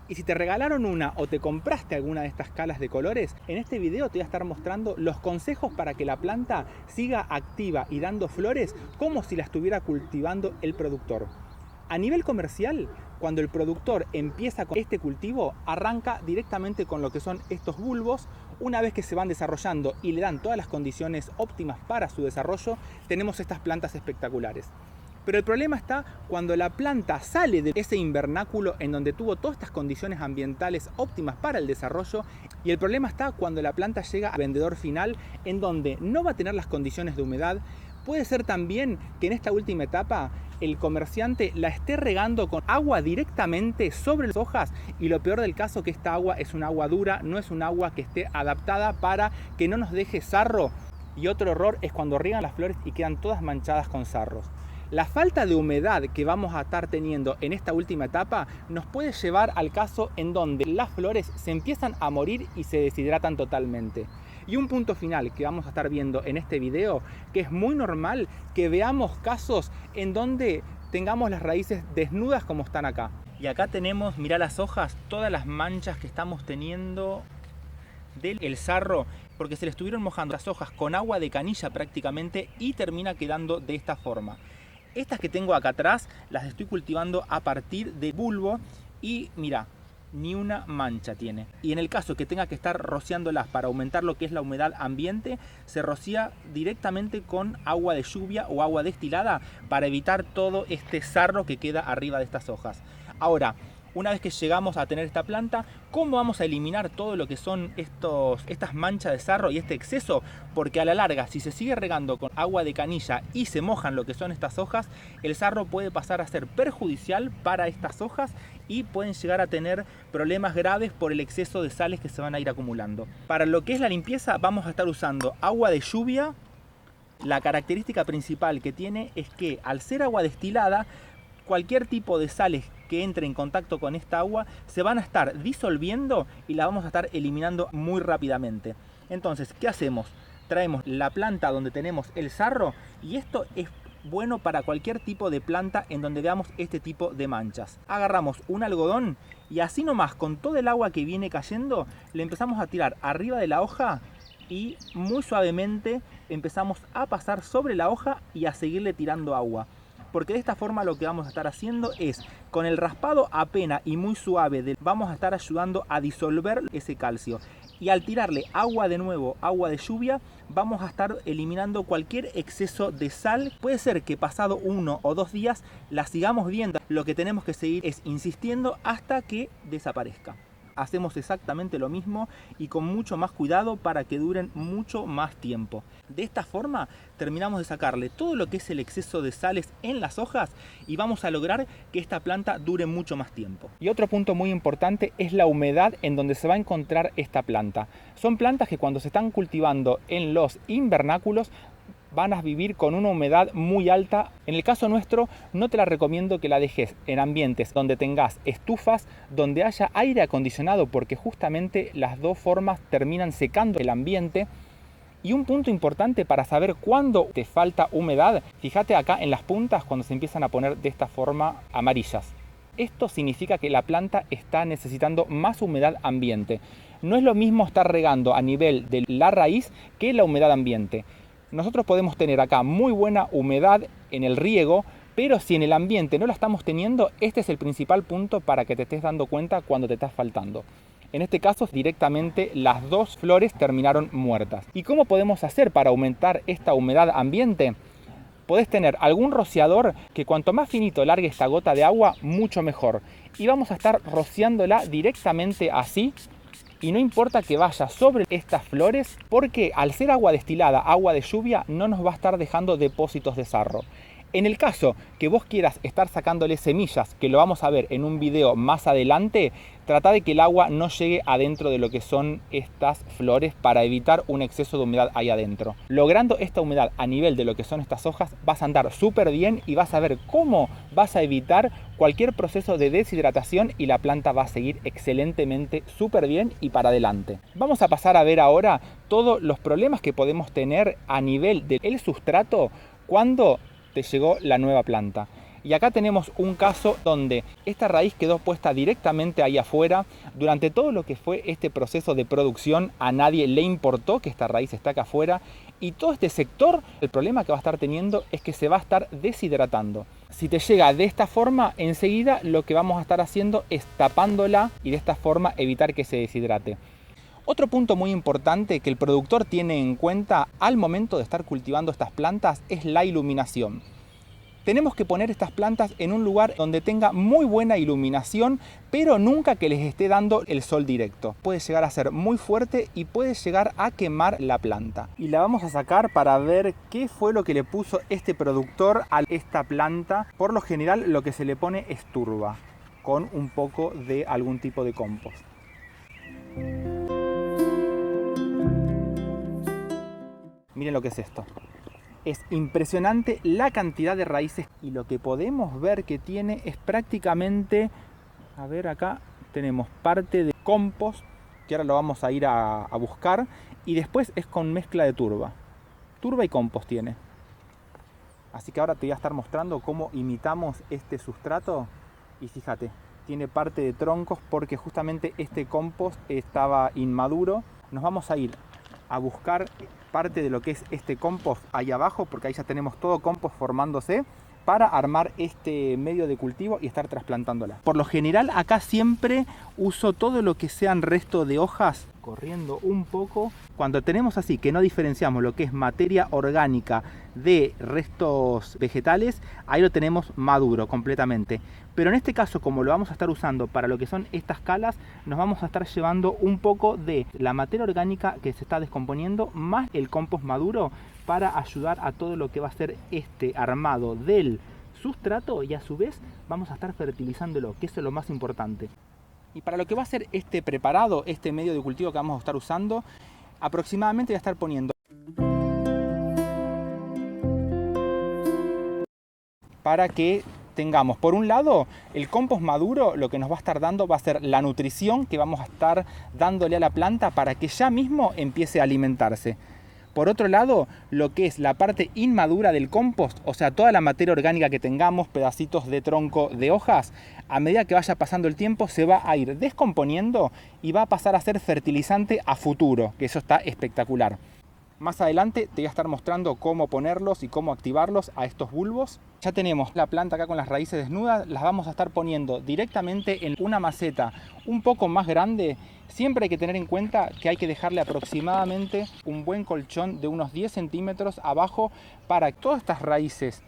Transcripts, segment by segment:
Y si te regalaron una o te compraste alguna de estas calas de colores, en este video te voy a estar mostrando los consejos para que la planta siga activa y dando flores como si la estuviera cultivando el productor. A nivel comercial, cuando el productor empieza con este cultivo, arranca directamente con lo que son estos bulbos. Una vez que se van desarrollando y le dan todas las condiciones óptimas para su desarrollo, tenemos estas plantas espectaculares. Pero el problema está cuando la planta sale de ese invernáculo en donde tuvo todas estas condiciones ambientales óptimas para el desarrollo, y el problema está cuando la planta llega al vendedor final en donde no va a tener las condiciones de humedad. Puede ser también que en esta última etapa el comerciante la esté regando con agua directamente sobre las hojas, y lo peor del caso que esta agua es un agua dura, no es un agua que esté adaptada para que no nos deje sarro. Y otro error es cuando riegan las flores y quedan todas manchadas con sarros. La falta de humedad que vamos a estar teniendo en esta última etapa nos puede llevar al caso en donde las flores se empiezan a morir y se deshidratan totalmente. Y un punto final que vamos a estar viendo en este video, que es muy normal que veamos casos en donde tengamos las raíces desnudas como están acá. Y acá tenemos, mirá las hojas, todas las manchas que estamos teniendo del sarro, porque se le estuvieron mojando las hojas con agua de canilla prácticamente y termina quedando de esta forma. Estas que tengo acá atrás las estoy cultivando a partir de bulbo y mira, ni una mancha tiene. Y en el caso que tenga que estar rociándolas para aumentar lo que es la humedad ambiente, se rocía directamente con agua de lluvia o agua destilada para evitar todo este sarro que queda arriba de estas hojas. Ahora, una vez que llegamos a tener esta planta, ¿cómo vamos a eliminar todo lo que son estas manchas de sarro y este exceso? Porque a la larga, si se sigue regando con agua de canilla y se mojan lo que son estas hojas, el sarro puede pasar a ser perjudicial para estas hojas y pueden llegar a tener problemas graves por el exceso de sales que se van a ir acumulando. Para lo que es la limpieza, vamos a estar usando agua de lluvia. La característica principal que tiene es que al ser agua destilada, cualquier tipo de sales que entre en contacto con esta agua se van a estar disolviendo y la vamos a estar eliminando muy rápidamente. Entonces, ¿qué hacemos? Traemos la planta donde tenemos el sarro, y esto es bueno para cualquier tipo de planta en donde veamos este tipo de manchas. Agarramos un algodón y así nomás, con todo el agua que viene cayendo, le empezamos a tirar arriba de la hoja y muy suavemente empezamos a pasar sobre la hoja y a seguirle tirando agua. Porque de esta forma lo que vamos a estar haciendo es, con el raspado apenas y muy suave, vamos a estar ayudando a disolver ese calcio. Y al tirarle agua de nuevo, agua de lluvia, vamos a estar eliminando cualquier exceso de sal. Puede ser que pasado 1 o 2 días la sigamos viendo. Lo que tenemos que seguir es insistiendo hasta que desaparezca. Hacemos exactamente lo mismo y con mucho más cuidado para que duren mucho más tiempo. De esta forma terminamos de sacarle todo lo que es el exceso de sales en las hojas y vamos a lograr que esta planta dure mucho más tiempo. Y otro punto muy importante es la humedad en donde se va a encontrar esta planta. Son plantas que cuando se están cultivando en los invernáculos van a vivir con una humedad muy alta. En el caso nuestro, no te la recomiendo que la dejes en ambientes donde tengas estufas, donde haya aire acondicionado, porque justamente las dos formas terminan secando el ambiente. Y un punto importante para saber cuándo te falta humedad, fíjate acá en las puntas cuando se empiezan a poner de esta forma amarillas. Esto significa que la planta está necesitando más humedad ambiente. No es lo mismo estar regando a nivel de la raíz que la humedad ambiente. Nosotros podemos tener acá muy buena humedad en el riego, pero si en el ambiente no la estamos teniendo, este es el principal punto para que te estés dando cuenta cuando te está faltando. En este caso, directamente las dos flores terminaron muertas. ¿Y cómo podemos hacer para aumentar esta humedad ambiente? Podés tener algún rociador que cuanto más finito largue esta gota de agua, mucho mejor. Y vamos a estar rociándola directamente así. Y no importa que vaya sobre estas flores, porque al ser agua destilada, agua de lluvia, no nos va a estar dejando depósitos de sarro. En el caso que vos quieras estar sacándole semillas, que lo vamos a ver en un video más adelante, trata de que el agua no llegue adentro de lo que son estas flores para evitar un exceso de humedad ahí adentro. Logrando esta humedad a nivel de lo que son estas hojas, vas a andar súper bien y vas a ver cómo vas a evitar cualquier proceso de deshidratación y la planta va a seguir excelentemente súper bien y para adelante. Vamos a pasar a ver ahora todos los problemas que podemos tener a nivel del sustrato cuando te llegó la nueva planta. Y acá tenemos un caso donde esta raíz quedó puesta directamente ahí afuera. Durante todo lo que fue este proceso de producción, a nadie le importó que esta raíz está acá afuera. Y todo este sector, el problema que va a estar teniendo es que se va a estar deshidratando. Si te llega de esta forma, enseguida lo que vamos a estar haciendo es tapándola y de esta forma evitar que se deshidrate. Otro punto muy importante que el productor tiene en cuenta al momento de estar cultivando estas plantas es la iluminación. Tenemos que poner estas plantas en un lugar donde tenga muy buena iluminación, pero nunca que les esté dando el sol directo. Puede llegar a ser muy fuerte y puede llegar a quemar la planta. Y la vamos a sacar para ver qué fue lo que le puso este productor a esta planta. Por lo general lo que se le pone es turba, con un poco de algún tipo de compost. Miren lo que es esto. Es impresionante la cantidad de raíces y lo que podemos ver que tiene es prácticamente, a ver acá tenemos parte de compost, que ahora lo vamos a ir a buscar, y después es con mezcla de turba. Turba y compost tiene. Así que ahora te voy a estar mostrando cómo imitamos este sustrato y fíjate, tiene parte de troncos porque justamente este compost estaba inmaduro. Nos vamos a ir a buscar parte de lo que es este compost ahí abajo, porque ahí ya tenemos todo compost formándose para armar este medio de cultivo y estar trasplantándola. Por lo general acá siempre uso todo lo que sean restos de hojas, corriendo un poco. Cuando tenemos así que no diferenciamos lo que es materia orgánica de restos vegetales, ahí lo tenemos maduro completamente. Pero en este caso, como lo vamos a estar usando para lo que son estas calas, nos vamos a estar llevando un poco de la materia orgánica que se está descomponiendo más el compost maduro para ayudar a todo lo que va a ser este armado del sustrato, y a su vez vamos a estar fertilizándolo, que eso es lo más importante. Y para lo que va a ser este preparado, este medio de cultivo que vamos a estar usando, aproximadamente voy a estar poniendo para que tengamos, por un lado, el compost maduro. Lo que nos va a estar dando va a ser la nutrición que vamos a estar dándole a la planta para que ya mismo empiece a alimentarse. Por otro lado, lo que es la parte inmadura del compost, o sea, toda la materia orgánica que tengamos, pedacitos de tronco, de hojas, a medida que vaya pasando el tiempo se va a ir descomponiendo y va a pasar a ser fertilizante a futuro, que eso está espectacular. Más adelante te voy a estar mostrando cómo ponerlos y cómo activarlos a estos bulbos. Ya tenemos la planta acá con las raíces desnudas, las vamos a estar poniendo directamente en una maceta un poco más grande. Siempre hay que tener en cuenta que hay que dejarle aproximadamente un buen colchón de unos 10 centímetros abajo para que todas estas raíces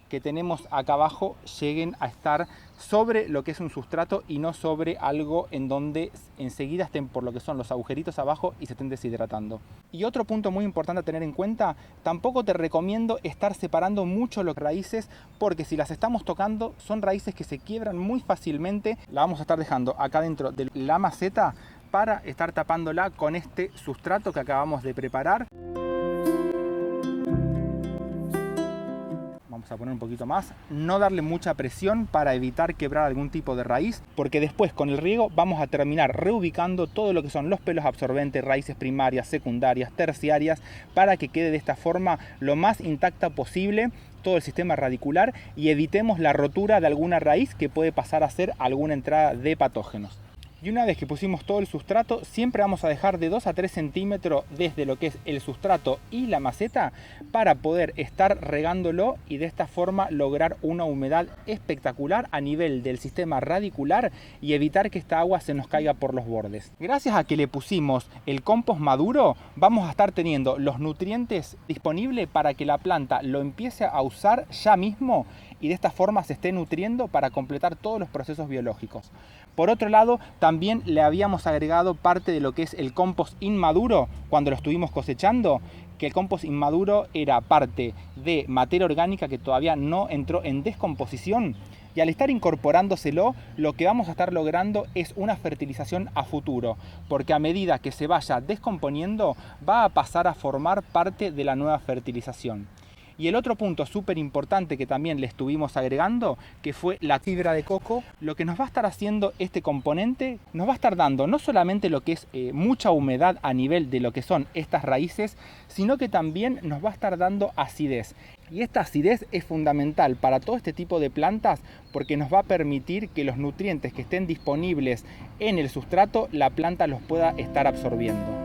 que tenemos acá abajo lleguen a estar sobre lo que es un sustrato y no sobre algo en donde enseguida estén por lo que son los agujeritos abajo y se estén deshidratando. Y otro punto muy importante a tener en cuenta, tampoco te recomiendo estar separando mucho las raíces, porque si las estamos tocando son raíces que se quiebran muy fácilmente. La vamos a estar dejando acá dentro de la maceta para estar tapándola con este sustrato que acabamos de preparar. Vamos a poner un poquito más, no darle mucha presión para evitar quebrar algún tipo de raíz, porque después con el riego vamos a terminar reubicando todo lo que son los pelos absorbentes, raíces primarias, secundarias, terciarias, para que quede de esta forma lo más intacta posible todo el sistema radicular y evitemos la rotura de alguna raíz que puede pasar a ser alguna entrada de patógenos. Y una vez que pusimos todo el sustrato, siempre vamos a dejar de 2 a 3 centímetros desde lo que es el sustrato y la maceta para poder estar regándolo y de esta forma lograr una humedad espectacular a nivel del sistema radicular y evitar que esta agua se nos caiga por los bordes. Gracias a que le pusimos el compost maduro, vamos a estar teniendo los nutrientes disponibles para que la planta lo empiece a usar ya mismo y de esta forma se esté nutriendo para completar todos los procesos biológicos. Por otro lado, también le habíamos agregado parte de lo que es el compost inmaduro cuando lo estuvimos cosechando, que el compost inmaduro era parte de materia orgánica que todavía no entró en descomposición, y al estar incorporándoselo, lo que vamos a estar logrando es una fertilización a futuro, porque a medida que se vaya descomponiendo va a pasar a formar parte de la nueva fertilización. Y el otro punto súper importante que también le estuvimos agregando, que fue la fibra de coco, lo que nos va a estar haciendo este componente, nos va a estar dando no solamente lo que es mucha humedad a nivel de lo que son estas raíces, sino que también nos va a estar dando acidez. Y esta acidez es fundamental para todo este tipo de plantas porque nos va a permitir que los nutrientes que estén disponibles en el sustrato, la planta los pueda estar absorbiendo.